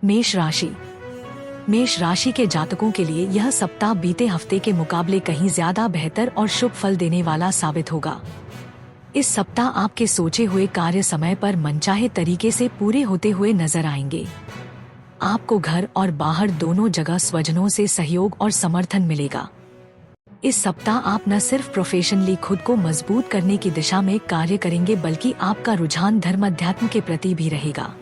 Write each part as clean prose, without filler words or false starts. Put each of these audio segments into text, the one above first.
मेष राशि। मेष राशि के जातकों के लिए यह सप्ताह बीते हफ्ते के मुकाबले कहीं ज्यादा बेहतर और शुभ फल देने वाला साबित होगा। इस सप्ताह आपके सोचे हुए कार्य समय पर मनचाहे तरीके से पूरे होते हुए नजर आएंगे। आपको घर और बाहर दोनों जगह स्वजनों से सहयोग और समर्थन मिलेगा। इस सप्ताह आप न सिर्फ प्रोफेशनली खुद को मजबूत करने की दिशा में कार्य करेंगे बल्कि आपका रुझान धर्म अध्यात्म के प्रति भी रहेगा।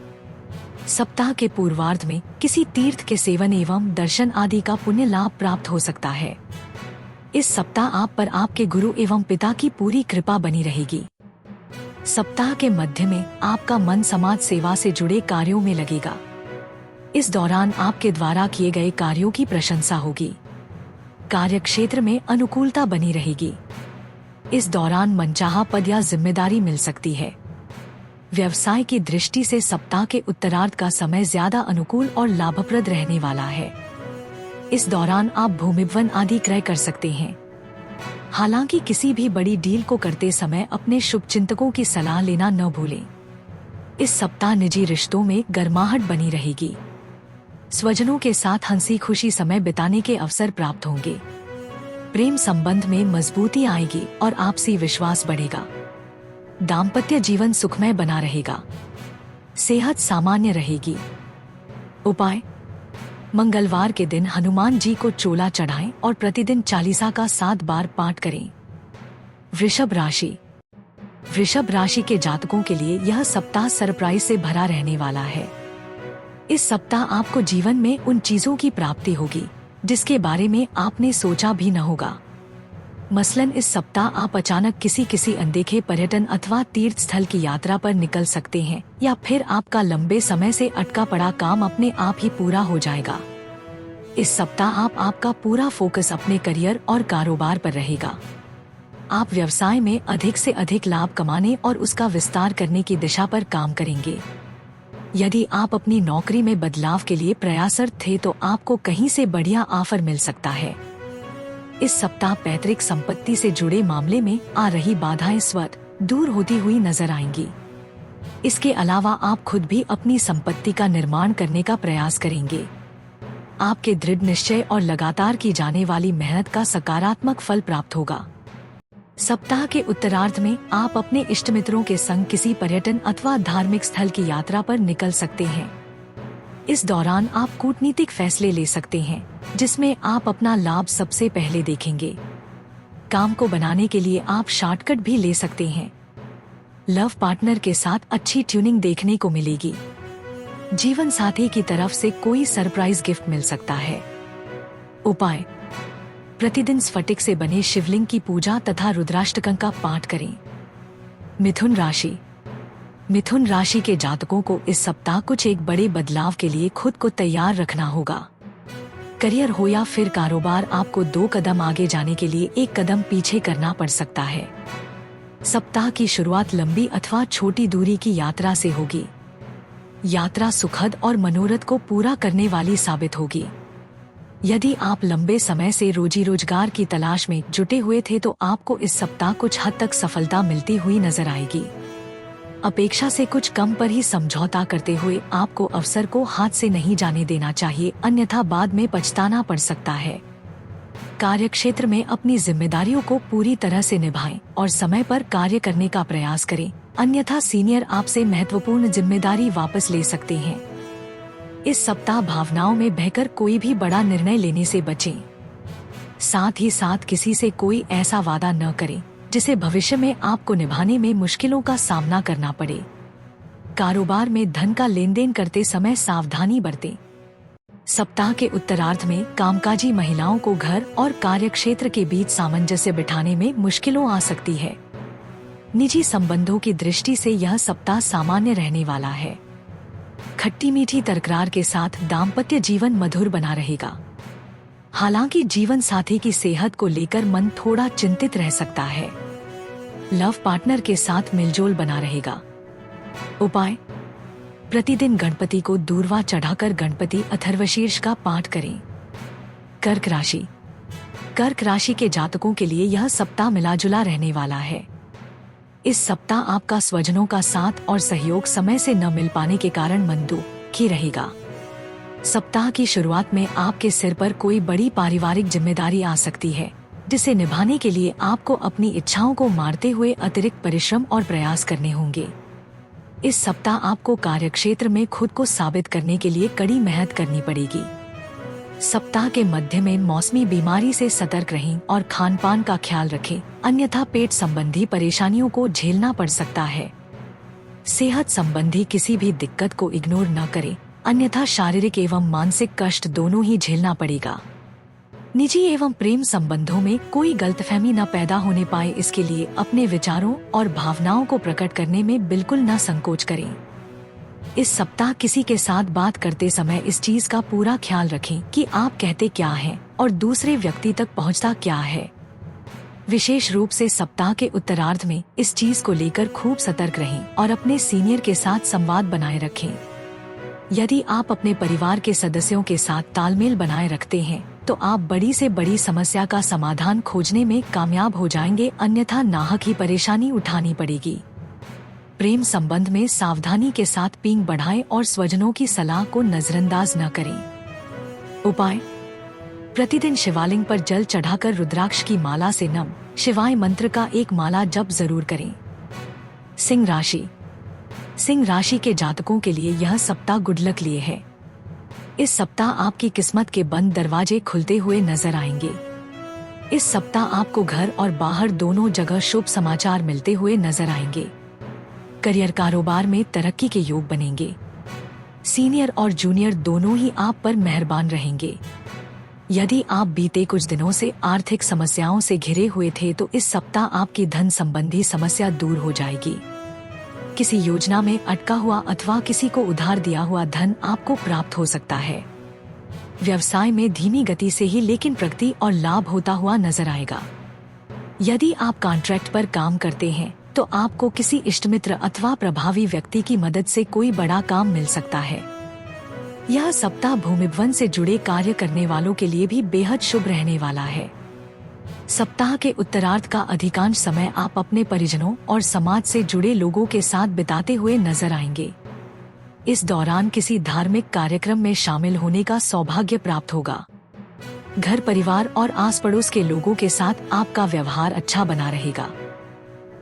सप्ताह के पूर्वार्ध में किसी तीर्थ के सेवन एवं दर्शन आदि का पुण्य लाभ प्राप्त हो सकता है। इस सप्ताह आप पर आपके गुरु एवं पिता की पूरी कृपा बनी रहेगी। सप्ताह के मध्य में आपका मन समाज सेवा से जुड़े कार्यों में लगेगा। इस दौरान आपके द्वारा किए गए कार्यों की प्रशंसा होगी। कार्यक्षेत्र में अनुकूलता बनी रहेगी। इस दौरान मनचाहा पद या जिम्मेदारी मिल सकती है। व्यवसाय की दृष्टि से सप्ताह के उत्तरार्ध का समय ज्यादा अनुकूल और लाभप्रद रहने वाला है। इस दौरान आप भूमिवन आदि क्रय कर सकते हैं। हालांकि किसी भी बड़ी डील को करते समय अपने शुभचिंतकों की सलाह लेना न भूलें। इस सप्ताह निजी रिश्तों में गर्माहट बनी रहेगी। स्वजनों के साथ हंसी खुशी समय बिताने के अवसर प्राप्त होंगे। प्रेम संबंध में मजबूती आएगी और आपसी विश्वास बढ़ेगा। दाम्पत्य जीवन सुखमय बना रहेगा। सेहत सामान्य रहेगी। उपाय: मंगलवार के दिन हनुमान जी को चोला चढ़ाएं और प्रतिदिन चालीसा का 7 बार पाठ करें। वृषभ राशि। वृषभ राशि के जातकों के लिए यह सप्ताह सरप्राइज से भरा रहने वाला है। इस सप्ताह आपको जीवन में उन चीजों की प्राप्ति होगी जिसके बारे में आपने सोचा भी न होगा। मसलन इस सप्ताह आप अचानक किसी अनदेखे पर्यटन अथवा तीर्थ स्थल की यात्रा पर निकल सकते हैं या फिर आपका लंबे समय से अटका पड़ा काम अपने आप ही पूरा हो जाएगा। इस सप्ताह आपका पूरा फोकस अपने करियर और कारोबार पर रहेगा। आप व्यवसाय में अधिक से अधिक लाभ कमाने और उसका विस्तार करने की दिशा पर काम करेंगे। यदि आप अपनी नौकरी में बदलाव के लिए प्रयासरत थे तो आपको कहीं से बढ़िया ऑफर मिल सकता है। इस सप्ताह पैतृक संपत्ति से जुड़े मामले में आ रही बाधाएं स्वतः दूर होती हुई नजर आएंगी। इसके अलावा आप खुद भी अपनी संपत्ति का निर्माण करने का प्रयास करेंगे। आपके दृढ़ निश्चय और लगातार की जाने वाली मेहनत का सकारात्मक फल प्राप्त होगा। सप्ताह के उत्तरार्ध में आप अपने इष्ट मित्रों के संग किसी पर्यटन अथवा धार्मिक स्थल की यात्रा पर निकल सकते हैं। इस दौरान आप कूटनीतिक फैसले ले सकते हैं जिसमें आप अपना लाभ सबसे पहले देखेंगे। काम को बनाने के लिए आप शॉर्टकट भी ले सकते हैं। लव पार्टनर के साथ अच्छी ट्यूनिंग देखने को मिलेगी। जीवन साथी की तरफ से कोई सरप्राइज गिफ्ट मिल सकता है। उपाय: प्रतिदिन स्फटिक से बने शिवलिंग की पूजा तथा रुद्राष्टकं का पाठ करें। मिथुन राशि। मिथुन राशि के जातकों को इस सप्ताह कुछ एक बड़े बदलाव के लिए खुद को तैयार रखना होगा। करियर हो या फिर कारोबार, आपको 2 कदम आगे जाने के लिए 1 कदम पीछे करना पड़ सकता है। सप्ताह की शुरुआत लंबी अथवा छोटी दूरी की यात्रा से होगी। यात्रा सुखद और मनोरथ को पूरा करने वाली साबित होगी। यदि आप लंबे समय से रोजी रोजगार की तलाश में जुटे हुए थे तो आपको इस सप्ताह कुछ हद तक सफलता मिलती हुई नजर आएगी। अपेक्षा से कुछ कम पर ही समझौता करते हुए आपको अवसर को हाथ से नहीं जाने देना चाहिए, अन्यथा बाद में पछताना पड़ सकता है। कार्यक्षेत्र में अपनी जिम्मेदारियों को पूरी तरह से निभाएं और समय पर कार्य करने का प्रयास करें, अन्यथा सीनियर आपसे महत्वपूर्ण जिम्मेदारी वापस ले सकते हैं। इस सप्ताह भावनाओं में बहकर कोई भी बड़ा निर्णय लेने से बचें। साथ ही साथ किसी से कोई ऐसा वादा न करें जिसे भविष्य में आपको निभाने में मुश्किलों का सामना करना पड़े। कारोबार में धन का लेन देन करते समय सावधानी बरतें। सप्ताह के उत्तरार्ध में कामकाजी महिलाओं को घर और कार्यक्षेत्र के बीच सामंजस्य बिठाने में मुश्किलों आ सकती है। निजी संबंधों की दृष्टि से यह सप्ताह सामान्य रहने वाला है। खट्टी मीठी तकरार के साथ दाम्पत्य जीवन मधुर बना रहेगा। हालांकि जीवन साथी की सेहत को लेकर मन थोड़ा चिंतित रह सकता है। लव पार्टनर के साथ मिलजोल बना रहेगा। उपाय: प्रतिदिन गणपति को दूर्वा चढ़ाकर गणपति अथर्वशीर्ष का पाठ करें। कर्क राशि। कर्क राशि के जातकों के लिए यह सप्ताह मिलाजुला रहने वाला है। इस सप्ताह आपका स्वजनों का साथ और सहयोग समय से न मिल पाने के कारण मन दुखी रहेगा। सप्ताह की शुरुआत में आपके सिर पर कोई बड़ी पारिवारिक जिम्मेदारी आ सकती है, जिसे निभाने के लिए आपको अपनी इच्छाओं को मारते हुए अतिरिक्त परिश्रम और प्रयास करने होंगे। इस सप्ताह आपको कार्यक्षेत्र में खुद को साबित करने के लिए कड़ी मेहनत करनी पड़ेगी। सप्ताह के मध्य में मौसमी बीमारी से सतर्क रहें और खान पान का ख्याल रखें, अन्यथा पेट संबंधी परेशानियों को झेलना पड़ सकता है। सेहत संबंधी किसी भी दिक्कत को इग्नोर न करें, अन्यथा शारीरिक एवं मानसिक कष्ट दोनों ही झेलना पड़ेगा। निजी एवं प्रेम संबंधों में कोई गलतफहमी न पैदा होने पाए, इसके लिए अपने विचारों और भावनाओं को प्रकट करने में बिल्कुल न संकोच करें। इस सप्ताह किसी के साथ बात करते समय इस चीज का पूरा ख्याल रखें कि आप कहते क्या हैं और दूसरे व्यक्ति तक पहुंचता क्या है। विशेष रूप से सप्ताह के उत्तरार्ध में इस चीज को लेकर खूब सतर्क रहें और अपने सीनियर के साथ संवाद बनाए रखें। यदि आप अपने परिवार के सदस्यों के साथ तालमेल बनाए रखते हैं तो आप बड़ी से बड़ी समस्या का समाधान खोजने में कामयाब हो जाएंगे, अन्यथा नाहक ही परेशानी उठानी पड़ेगी। प्रेम संबंध में सावधानी के साथ पींग बढ़ाएं और स्वजनों की सलाह को नजरअंदाज न करें। उपाय: प्रतिदिन शिवालिंग पर जल चढ़ाकर रुद्राक्ष की माला से नम शिवाय मंत्र का एक माला जप जरूर करें। सिंह राशि। सिंह राशि के जातकों के लिए यह सप्ताह गुड लक लिए है। इस सप्ताह आपकी किस्मत के बंद दरवाजे खुलते हुए नजर आएंगे। इस सप्ताह आपको घर और बाहर दोनों जगह शुभ समाचार मिलते हुए नजर आएंगे। करियर कारोबार में तरक्की के योग बनेंगे। सीनियर और जूनियर दोनों ही आप पर मेहरबान रहेंगे। यदि आप बीते कुछ दिनों से आर्थिक समस्याओं से घिरे हुए थे तो इस सप्ताह आपकी धन संबंधी समस्या दूर हो जाएगी। किसी योजना में अटका हुआ अथवा किसी को उधार दिया हुआ धन आपको प्राप्त हो सकता है। व्यवसाय में धीमी गति से ही लेकिन प्रगति और लाभ होता हुआ नजर आएगा। यदि आप कॉन्ट्रैक्ट पर काम करते हैं तो आपको किसी इष्टमित्र अथवा प्रभावी व्यक्ति की मदद से कोई बड़ा काम मिल सकता है। यह सप्ताह भूमिभवन से जुड़े कार्य करने वालों के लिए भी बेहद शुभ रहने वाला है। सप्ताह के उत्तरार्ध का अधिकांश समय आप अपने परिजनों और समाज से जुड़े लोगों के साथ बिताते हुए नजर आएंगे। इस दौरान किसी धार्मिक कार्यक्रम में शामिल होने का सौभाग्य प्राप्त होगा। घर परिवार और आस पड़ोस के लोगों के साथ आपका व्यवहार अच्छा बना रहेगा।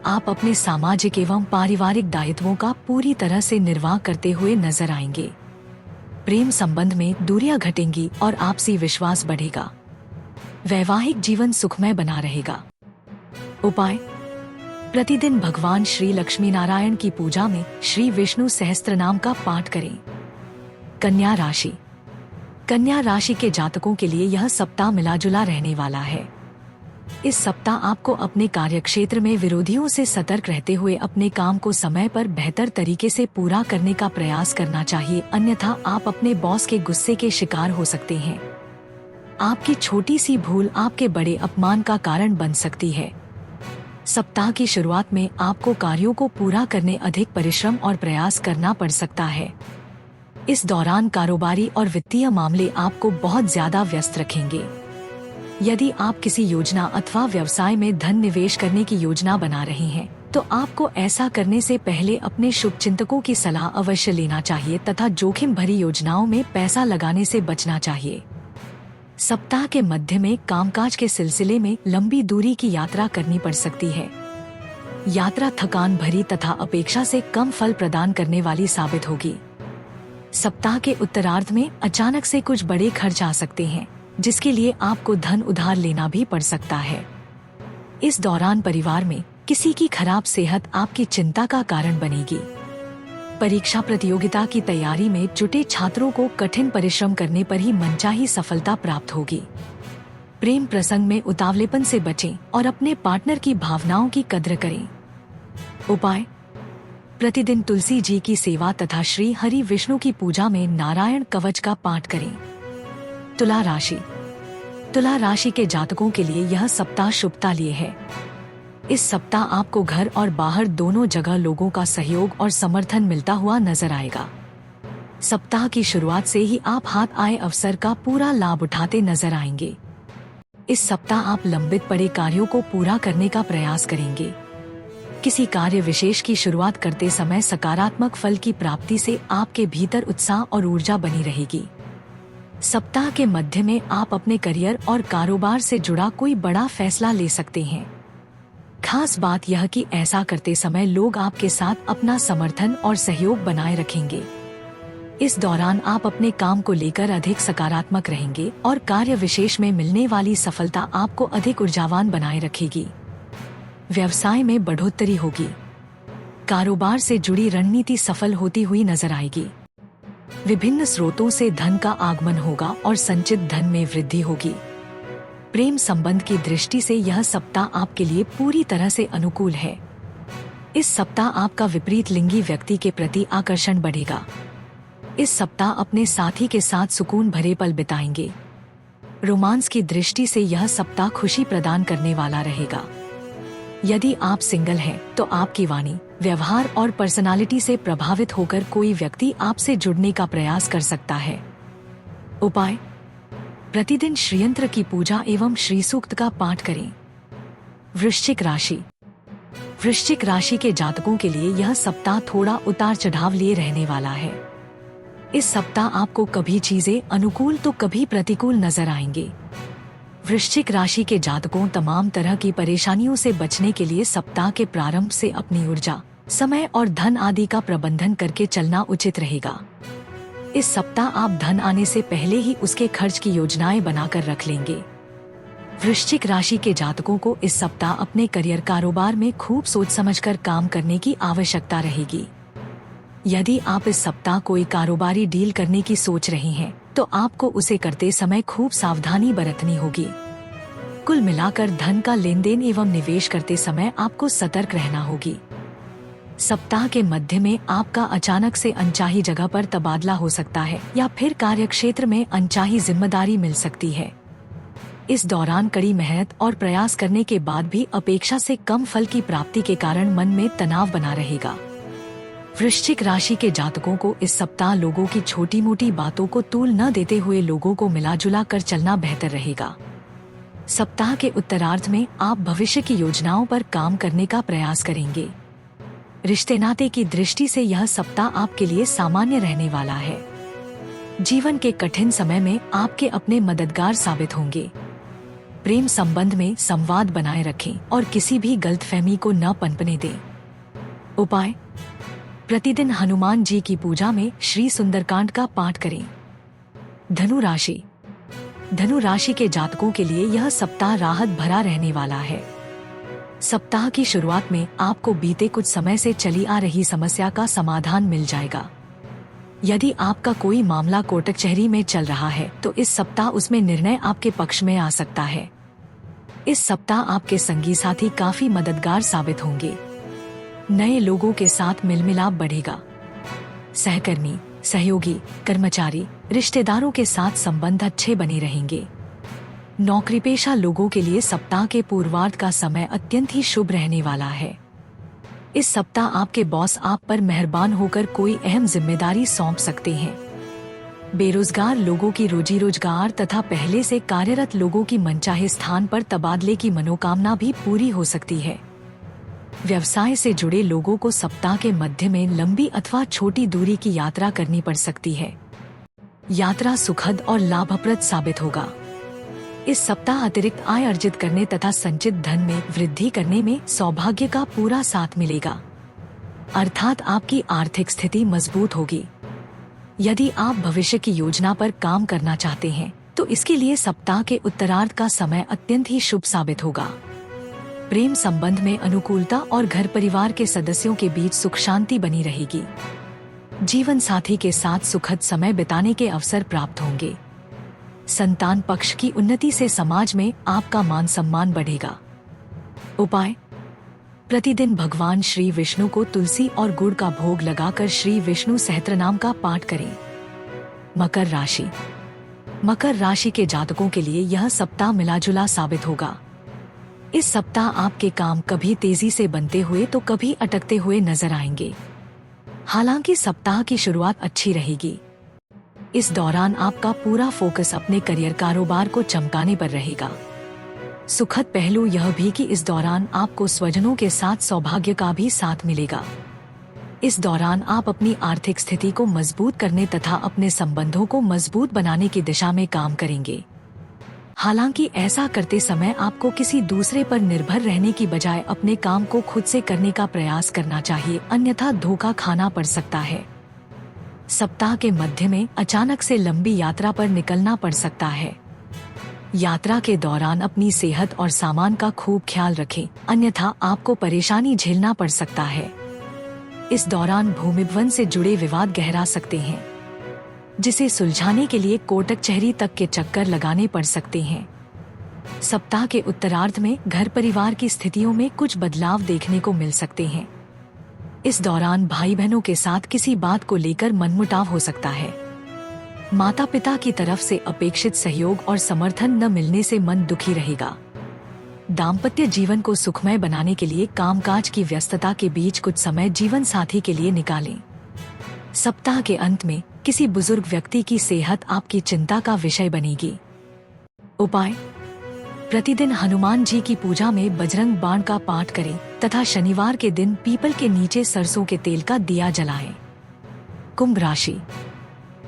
आप अपने सामाजिक एवं पारिवारिक दायित्वों का पूरी तरह से निर्वाह करते हुए नजर आएंगे। प्रेम संबंध में दूरियां घटेंगी और आपसी विश्वास बढ़ेगा। वैवाहिक जीवन सुखमय बना रहेगा। उपाय: प्रतिदिन भगवान श्री लक्ष्मी नारायण की पूजा में श्री विष्णु सहस्त्रनाम का पाठ करें। कन्या राशि। कन्या राशि के जातकों के लिए यह सप्ताह मिलाजुला रहने वाला है। इस सप्ताह आपको अपने कार्यक्षेत्र में विरोधियों से सतर्क रहते हुए अपने काम को समय पर बेहतर तरीके से पूरा करने का प्रयास करना चाहिए, अन्यथा आप अपने बॉस के गुस्से के शिकार हो सकते हैं। आपकी छोटी सी भूल आपके बड़े अपमान का कारण बन सकती है। सप्ताह की शुरुआत में आपको कार्यों को पूरा करने अधिक परिश्रम और प्रयास करना पड़ सकता है। इस दौरान कारोबारी और वित्तीय मामले आपको बहुत ज्यादा व्यस्त रखेंगे। यदि आप किसी योजना अथवा व्यवसाय में धन निवेश करने की योजना बना रहे हैं तो आपको ऐसा करने से पहले अपने शुभचिंतकों की सलाह अवश्य लेना चाहिए तथा जोखिम भरी योजनाओं में पैसा लगाने से बचना चाहिए। सप्ताह के मध्य में कामकाज के सिलसिले में लंबी दूरी की यात्रा करनी पड़ सकती है। यात्रा थकान भरी तथा अपेक्षा से कम फल प्रदान करने वाली साबित होगी। सप्ताह के उत्तरार्ध में अचानक से कुछ बड़े खर्च आ सकते हैं, जिसके लिए आपको धन उधार लेना भी पड़ सकता है। इस दौरान परिवार में किसी की खराब सेहत आपकी चिंता का कारण बनेगी। परीक्षा प्रतियोगिता की तैयारी में जुटे छात्रों को कठिन परिश्रम करने पर ही मनचाही सफलता प्राप्त होगी। प्रेम प्रसंग में उतावलेपन से बचें और अपने पार्टनर की भावनाओं की कद्र करें। उपाय: प्रतिदिन तुलसी जी की सेवा तथा श्री हरि विष्णु की पूजा में नारायण कवच का पाठ करें। तुला राशि। तुला राशि के जातकों के लिए यह सप्ताह शुभता लिए है। इस सप्ताह आपको घर और बाहर दोनों जगह लोगों का सहयोग और समर्थन मिलता हुआ नजर आएगा। सप्ताह की शुरुआत से ही आप हाथ आए अवसर का पूरा लाभ उठाते नजर आएंगे। इस सप्ताह आप लंबित पड़े कार्यों को पूरा करने का प्रयास करेंगे। किसी कार्य विशेष की शुरुआत करते समय सकारात्मक फल की प्राप्ति से आपके भीतर उत्साह और ऊर्जा बनी रहेगी। सप्ताह के मध्य में आप अपने करियर और कारोबार से जुड़ा कोई बड़ा फैसला ले सकते हैं। खास बात यह कि ऐसा करते समय लोग आपके साथ अपना समर्थन और सहयोग बनाए रखेंगे। इस दौरान आप अपने काम को लेकर अधिक सकारात्मक रहेंगे और कार्य विशेष में मिलने वाली सफलता आपको अधिक ऊर्जावान बनाए रखेगी। व्यवसाय में बढ़ोतरी होगी। कारोबार से जुड़ी रणनीति सफल होती हुई नजर आएगी। विभिन्न स्रोतों से धन का आगमन होगा और संचित धन में वृद्धि होगी। प्रेम संबंध की दृष्टि से यह सप्ताह आपके लिए पूरी तरह से अनुकूल है। इस सप्ताह आपका विपरीत लिंगी व्यक्ति के प्रति आकर्षण बढ़ेगा। इस सप्ताह अपने साथी के साथ सुकून भरे पल बिताएंगे। रोमांस की दृष्टि से यह सप्ताह खुशी प्रदान करने वाला रहेगा। यदि आप सिंगल हैं, तो आपकी वाणी, व्यवहार और पर्सनालिटी से प्रभावित होकर कोई व्यक्ति आपसे जुड़ने का प्रयास कर सकता है। उपाय: प्रतिदिन श्रीयंत्र की पूजा एवं श्री सूक्त का पाठ करें। वृश्चिक राशि। वृश्चिक राशि के जातकों के लिए यह सप्ताह थोड़ा उतार चढ़ाव लिए रहने वाला है। इस सप्ताह आपको कभी चीजें अनुकूल तो कभी प्रतिकूल नजर आएंगे। वृश्चिक राशि के जातकों तमाम तरह की परेशानियों से बचने के लिए सप्ताह के प्रारंभ से अपनी ऊर्जा, समय और धन आदि का प्रबंधन करके चलना उचित रहेगा। इस सप्ताह आप धन आने से पहले ही उसके खर्च की योजनाएं बनाकर रख लेंगे। वृश्चिक राशि के जातकों को इस सप्ताह अपने करियर कारोबार में खूब सोच समझकर काम करने की आवश्यकता रहेगी। यदि आप इस सप्ताह कोई कारोबारी डील करने की सोच रहे हैं, तो आपको उसे करते समय खूब सावधानी बरतनी होगी। कुल मिलाकर धन का लेन देन एवं निवेश करते समय आपको सतर्क रहना होगी। सप्ताह के मध्य में आपका अचानक से अनचाही जगह पर तबादला हो सकता है या फिर कार्यक्षेत्र में अनचाही जिम्मेदारी मिल सकती है। इस दौरान कड़ी मेहनत और प्रयास करने के बाद भी अपेक्षा से कम फल की प्राप्ति के कारण मन में तनाव बना रहेगा। वृश्चिक राशि के जातकों को इस सप्ताह लोगों की छोटी मोटी बातों को तूल न देते हुए लोगों को मिला जुला कर चलना बेहतर रहेगा। सप्ताह के उत्तरार्ध में आप भविष्य की योजनाओं पर काम करने का प्रयास करेंगे। रिश्ते नाते की दृष्टि से यह सप्ताह आपके लिए सामान्य रहने वाला है। जीवन के कठिन समय में आपके अपने मददगार साबित होंगे। प्रेम संबंध में संवाद बनाए रखें और किसी भी गलतफहमी को न पनपने दें। उपाय: प्रतिदिन हनुमान जी की पूजा में श्री सुंदरकांड का पाठ करें। धनु राशि। धनु राशि के जातकों के लिए यह सप्ताह राहत भरा रहने वाला है। सप्ताह की शुरुआत में आपको बीते कुछ समय से चली आ रही समस्या का समाधान मिल जाएगा। यदि आपका कोई मामला कोर्ट कचहरी में चल रहा है, तो इस सप्ताह उसमें निर्णय आपके पक्ष में आ सकता है। इस सप्ताह आपके संगी साथी काफी मददगार साबित होंगे। नए लोगों के साथ मिलमिलाप बढ़ेगा। सहकर्मी, सहयोगी, कर्मचारी, रिश्तेदारों के साथ संबंध अच्छे बने रहेंगे। नौकरी पेशा लोगों के लिए सप्ताह के पूर्वार्ध का समय अत्यंत ही शुभ रहने वाला है। इस सप्ताह आपके बॉस आप पर मेहरबान होकर कोई अहम जिम्मेदारी सौंप सकते हैं। बेरोजगार लोगों की रोजी रोजगार तथा पहले से कार्यरत लोगों की मनचाहे स्थान पर तबादले की मनोकामना भी पूरी हो सकती है। व्यवसाय से जुड़े लोगों को सप्ताह के मध्य में लंबी अथवा छोटी दूरी की यात्रा करनी पड़ सकती है। यात्रा सुखद और लाभप्रद साबित होगा। इस सप्ताह अतिरिक्त आय अर्जित करने तथा संचित धन में वृद्धि करने में सौभाग्य का पूरा साथ मिलेगा, अर्थात आपकी आर्थिक स्थिति मजबूत होगी। यदि आप भविष्य की योजना पर काम करना चाहते हैं, तो इसके लिए सप्ताह के उत्तरार्ध का समय अत्यंत ही शुभ साबित होगा। प्रेम संबंध में अनुकूलता और घर परिवार के सदस्यों के बीच सुख शांति बनी रहेगी। जीवन साथी के साथ सुखद समय बिताने के अवसर प्राप्त होंगे। संतान पक्ष की उन्नति से समाज में आपका मान सम्मान बढ़ेगा। उपाय: प्रतिदिन भगवान श्री विष्णु को तुलसी और गुड़ का भोग लगाकर श्री विष्णु सहस्त्रनाम का पाठ करें। मकर राशि। मकर राशि के जातकों के लिए यह सप्ताह मिलाजुला साबित होगा। इस सप्ताह आपके काम कभी तेजी से बनते हुए तो कभी अटकते हुए नजर आएंगे। हालांकि सप्ताह की शुरुआत अच्छी रहेगी। इस दौरान आपका पूरा फोकस अपने करियर कारोबार को चमकाने पर रहेगा। सुखद पहलू यह भी कि इस दौरान आपको स्वजनों के साथ सौभाग्य का भी साथ मिलेगा। इस दौरान आप अपनी आर्थिक स्थिति को मजबूत करने तथा अपने संबंधों को मजबूत बनाने की दिशा में काम करेंगे। हालांकि ऐसा करते समय आपको किसी दूसरे पर निर्भर रहने की बजाय अपने काम को खुद से करने का प्रयास करना चाहिए, अन्यथा धोखा खाना पड़ सकता है। सप्ताह के मध्य में अचानक से लंबी यात्रा पर निकलना पड़ सकता है। यात्रा के दौरान अपनी सेहत और सामान का खूब ख्याल रखें, अन्यथा आपको परेशानी झेलना पड़ सकता है। इस दौरान भूमिभवन से जुड़े विवाद गहरा सकते हैं, जिसे सुलझाने के लिए कोर्ट कचहरी तक के चक्कर लगाने पड़ सकते हैं। सप्ताह के उत्तरार्ध में घर परिवार की स्थितियों में कुछ बदलाव देखने को मिल सकते हैं। इस दौरान भाई बहनों के साथ किसी बात को लेकर मनमुटाव हो सकता है। माता पिता की तरफ से अपेक्षित सहयोग और समर्थन न मिलने से मन दुखी रहेगा। दाम्पत्य जीवन को सुखमय बनाने के लिए कामकाज की व्यस्तता के बीच कुछ समय जीवन साथी के लिए निकालें। सप्ताह के अंत में किसी बुजुर्ग व्यक्ति की सेहत आपकी चिंता का विषय बनेगी। उपाय: प्रतिदिन हनुमान जी की पूजा में बजरंग बाण का पाठ करें तथा शनिवार के दिन पीपल के नीचे सरसों के तेल का दिया जलाएं। कुंभ राशि।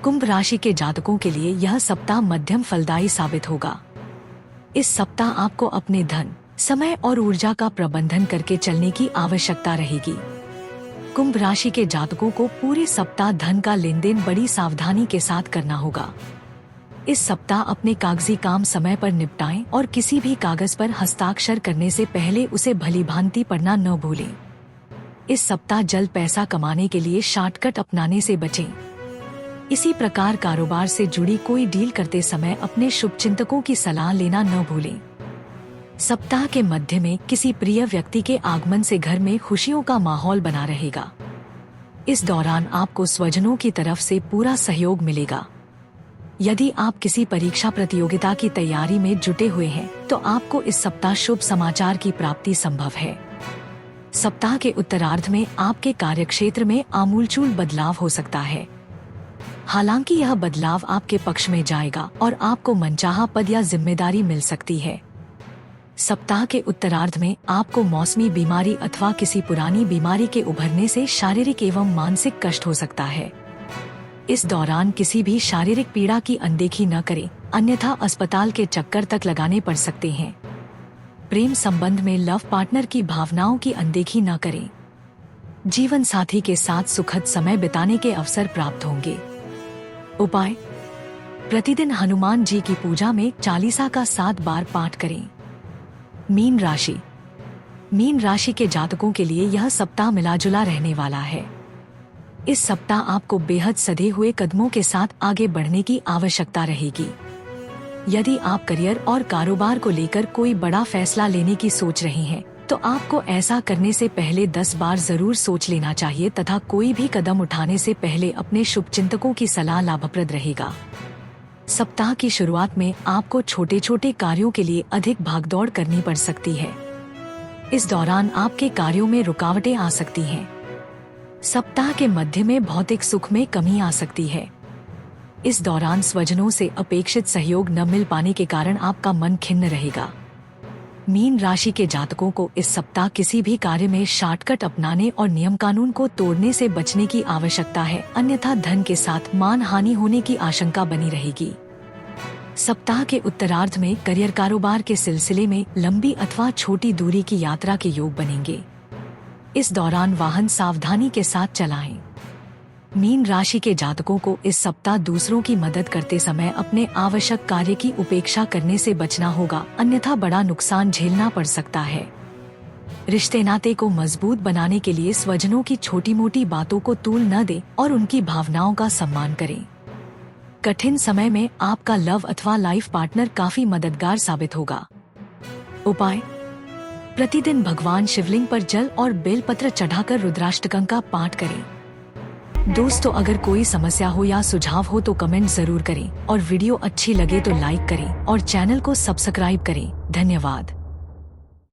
कुंभ राशि के जातकों के लिए यह सप्ताह मध्यम फलदायी साबित होगा। इस सप्ताह आपको अपने धन, समय और ऊर्जा का प्रबंधन करके चलने की आवश्यकता रहेगी। कुंभ राशि के जातकों को पूरे सप्ताह धन का लेन देन बड़ी सावधानी के साथ करना होगा। इस सप्ताह अपने कागजी काम समय पर निपटाएं और किसी भी कागज पर हस्ताक्षर करने से पहले उसे भलीभांति पढ़ना न भूलें। इस सप्ताह जल्द पैसा कमाने के लिए शॉर्टकट अपनाने से बचें। इसी प्रकार कारोबार से जुड़ी कोई डील करते समय अपने शुभचिंतकों की सलाह लेना न भूलें। सप्ताह के मध्य में किसी प्रिय व्यक्ति के आगमन से घर में खुशियों का माहौल बना रहेगा। इस दौरान आपको स्वजनों की तरफ से पूरा सहयोग मिलेगा। यदि आप किसी परीक्षा प्रतियोगिता की तैयारी में जुटे हुए हैं तो आपको इस सप्ताह शुभ समाचार की प्राप्ति संभव है। सप्ताह के उत्तरार्ध में आपके कार्यक्षेत्र में आमूलचूल बदलाव हो सकता है। हालांकि यह बदलाव आपके पक्ष में जाएगा और आपको मनचाहा पद या जिम्मेदारी मिल सकती है। सप्ताह के उत्तरार्ध में आपको मौसमी बीमारी अथवा किसी पुरानी बीमारी के उभरने से शारीरिक एवं मानसिक कष्ट हो सकता है। इस दौरान किसी भी शारीरिक पीड़ा की अनदेखी न करें, अन्यथा अस्पताल के चक्कर तक लगाने पड़ सकते हैं। प्रेम संबंध में लव पार्टनर की भावनाओं की अनदेखी न करें। जीवन साथी के साथ सुखद समय बिताने के अवसर प्राप्त होंगे। उपाय: प्रतिदिन हनुमान जी की पूजा में चालीसा का 7 बार पाठ करें। मीन राशि। मीन राशि के जातकों के लिए यह सप्ताह मिलाजुला रहने वाला है। इस सप्ताह आपको बेहद सधे हुए कदमों के साथ आगे बढ़ने की आवश्यकता रहेगी। यदि आप करियर और कारोबार को लेकर कोई बड़ा फैसला लेने की सोच रहे हैं तो आपको ऐसा करने से पहले 10 बार जरूर सोच लेना चाहिए तथा कोई भी कदम उठाने से पहले अपने शुभचिंतकों की सलाह लाभप्रद रहेगा। सप्ताह की शुरुआत में आपको छोटे छोटे कार्यों के लिए अधिक भागदौड़ करनी पड़ सकती है। इस दौरान आपके कार्यों में रुकावटें आ सकती हैं। सप्ताह के मध्य में भौतिक सुख में कमी आ सकती है। इस दौरान स्वजनों से अपेक्षित सहयोग न मिल पाने के कारण आपका मन खिन्न रहेगा। मीन राशि के जातकों को इस सप्ताह किसी भी कार्य में शॉर्टकट अपनाने और नियम कानून को तोड़ने से बचने की आवश्यकता है, अन्यथा धन के साथ मान हानि होने की आशंका बनी रहेगी। सप्ताह के उत्तरार्ध में करियर कारोबार के सिलसिले में लंबी अथवा छोटी दूरी की यात्रा के योग बनेंगे। इस दौरान वाहन सावधानी के साथ चलाएं। मीन राशि के जातकों को इस सप्ताह दूसरों की मदद करते समय अपने आवश्यक कार्य की उपेक्षा करने से बचना होगा, अन्यथा बड़ा नुकसान झेलना पड़ सकता है। रिश्ते नाते को मजबूत बनाने के लिए स्वजनों की छोटी मोटी बातों को तूल न दें और उनकी भावनाओं का सम्मान करें। कठिन समय में आपका लव अथवा लाइफ पार्टनर काफी मददगार साबित होगा। उपाय: प्रतिदिन भगवान शिवलिंग पर जल और बेलपत्र चढ़ाकर रुद्राष्टकम का पाठ करें। दोस्तों, अगर कोई समस्या हो या सुझाव हो तो कमेंट जरूर करें और वीडियो अच्छी लगे तो लाइक करें और चैनल को सब्सक्राइब करें। धन्यवाद।